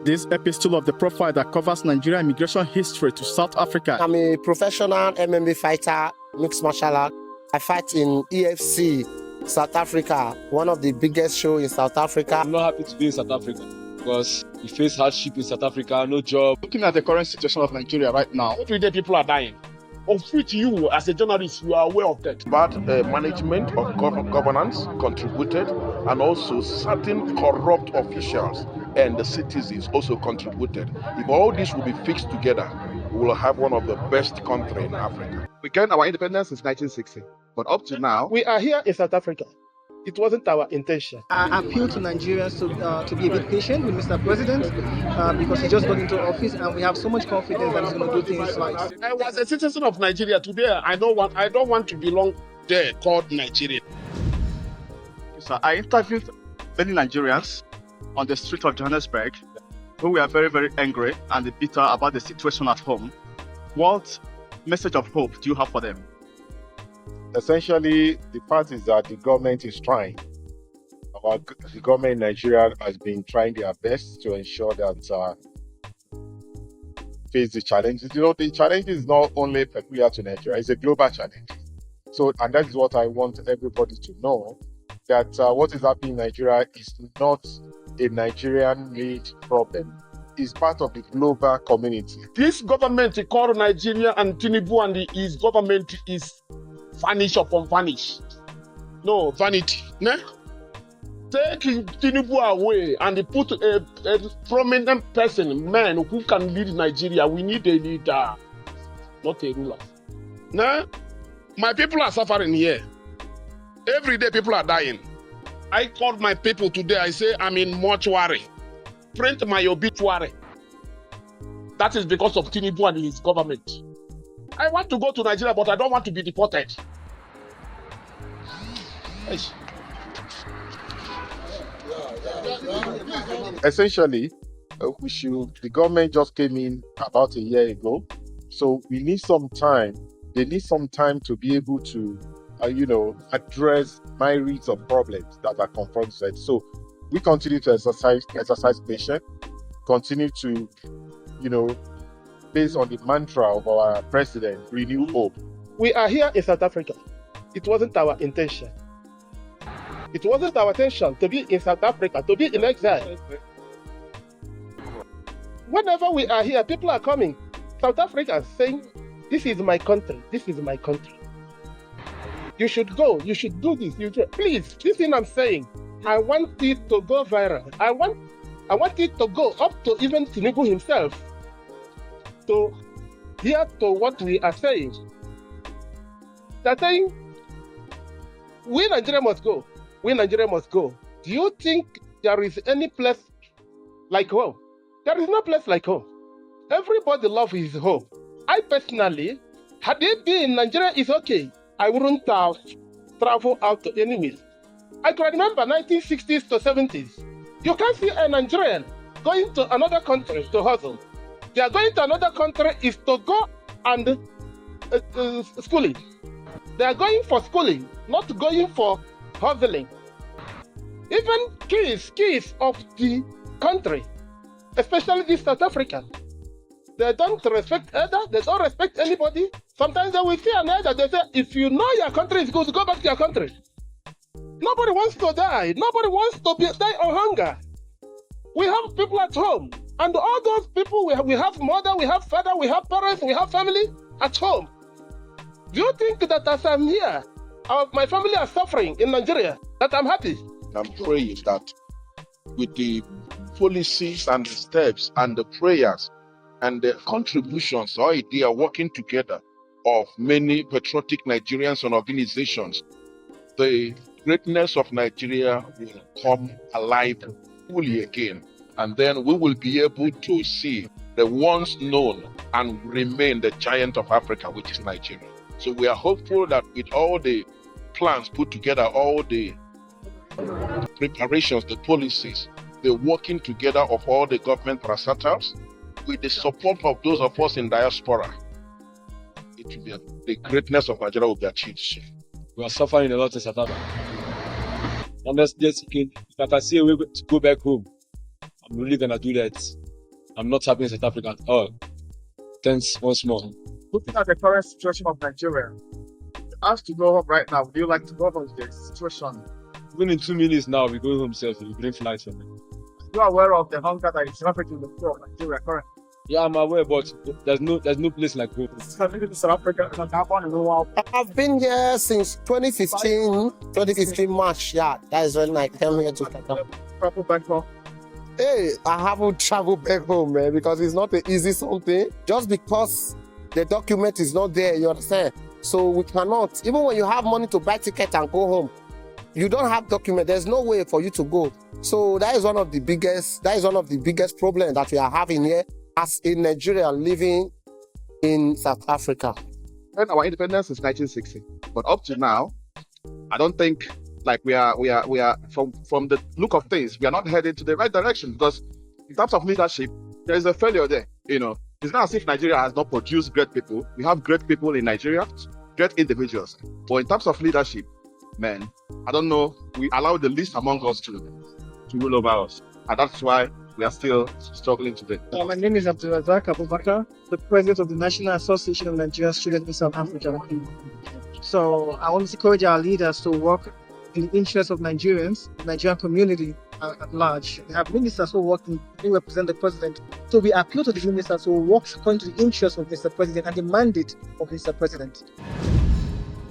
This episode of the profile that covers Nigerian immigration history to South Africa. I'm a professional MMA fighter, mixed martial art. I fight in EFC, South Africa, one of the biggest shows in South Africa. I'm not happy to be in South Africa because we face hardship in South Africa, no job. Looking at the current situation of Nigeria right now, every day people are dying, of which you, as a journalist, you are aware of that. Bad management of governance contributed, and also certain corrupt officials and the citizens also contributed. If all this will be fixed together, we will have one of the best countries in Africa. We gained our independence since 1960, but up to now, we are here in South Africa. It wasn't our intention. I appeal to Nigerians to be a bit patient with Mr. President because he just got into office and we have so much confidence that he's going to do things right. I was a citizen of Nigeria. Today, I don't want to belong there called Nigeria. So I interviewed many Nigerians on the street of Johannesburg who were very, very angry and bitter about the situation at home. What message of hope do you have for them? Essentially, the part is that the government is trying. The government in Nigeria has been trying their best to ensure that face the challenges. You know, the challenge is not only peculiar to Nigeria; it's a global challenge. So, and that is what I want everybody to know, that what is happening in Nigeria is not a Nigerian-made problem. It's part of the global community. This government called Nigeria and Tinubu and his government is vanish upon vanish. No, vanity. Ne? Take Tinubu away and put a prominent person, man, who can lead Nigeria. We need a leader, not a ruler. Ne? My people are suffering here. Every day people are dying. I called my people today. I say I'm in mortuary. Print my obituary. That is because of Tinubu and his government. I want to go to Nigeria, but I don't want to be deported. Essentially, the government just came in about a year ago, so we need some time. They need some time to be able to, address myriads of problems that are confronted. So we continue to exercise patience, continue to, based on the mantra of our president, renew hope. We are here in South Africa. It wasn't our intention. It wasn't our intention to be in South Africa, to be in exile. Whenever we are here, people are coming. South Africa saying, this is my country, this is my country. You should go, you should do this. Please, this thing I'm saying, I want it to go viral. I want it to go up to even Tinubu himself to hear to what we are saying. They're saying, we Nigeria must go. We Nigeria must go. Do you think there is any place like home? There is no place like home. Everybody loves his home. I personally, had it been in Nigeria, it's okay. I wouldn't have traveled out to anywhere. I can remember 1960s to 70s. You can't see a Nigerian going to another country to hustle. They are going to another country is to go and schooling. They are going for schooling, not going for hustling. Even kids of the country, especially the South African, they don't respect others, they don't respect anybody. Sometimes they will see an elder, they say, if you know your country is good, go back to your country. Nobody wants to die. Nobody wants to die of hunger. We have people at home. And all those people, we have mother, we have father, we have parents, we have family at home. Do you think that as I'm here, my family are suffering in Nigeria, that I'm happy? I'm praying that with the policies and the steps and the prayers and the contributions, they are working together of many patriotic Nigerians and organizations, the greatness of Nigeria will come alive fully again. And then we will be able to see the once known and remain the giant of Africa, which is Nigeria. So we are hopeful that with all the plans put together, all the preparations, the policies, the working together of all the government parastatals, with the support of those of us in diaspora, it will be the greatness of Nigeria will be achieved. We are suffering a lot in South Africa. Honestly speaking, if I can see a way to go back home, I'm really gonna do that. I'm not happy in South Africa at all. Thanks once more. Looking at the current situation of Nigeria, asked to go home right now. Would you like to go home with the situation? Even in 2 minutes now, we're going home safe. We'll bring flights for me. You are aware of the hunger that is rampant in the poor of Nigeria currently. Yeah, I'm aware, but there's no place like home. South Africa, I've been here since 2015 March. Yeah, that is when I came here to Qatar. Travel back home. Hey, I haven't traveled back home, man, because it's not an easy something. Just because the document is not there, you understand? So we cannot, even when you have money to buy ticket and go home, you don't have document. There's no way for you to go. So that is one of the biggest problems that we are having here as a Nigerian living in South Africa. And our independence is 1960, but up to now, I don't think like we are from the look of things, we are not headed to the right direction, because in terms of leadership, there is a failure there. It's not as if Nigeria has not produced great people. We have great people in Nigeria, great individuals, but in terms of leadership, man, I don't know. We allow the least among us to rule over us, and that's why we are still struggling today. My name is Abdulrazak Abubakar, the president of the National Association of Nigerian Students in South Africa. So I want to encourage our leaders to work in the interest of Nigerians, the Nigerian community at large. We have ministers who represent the president. So we appeal to the ministers who work according to the interest of Mr. President and the mandate of Mr. President.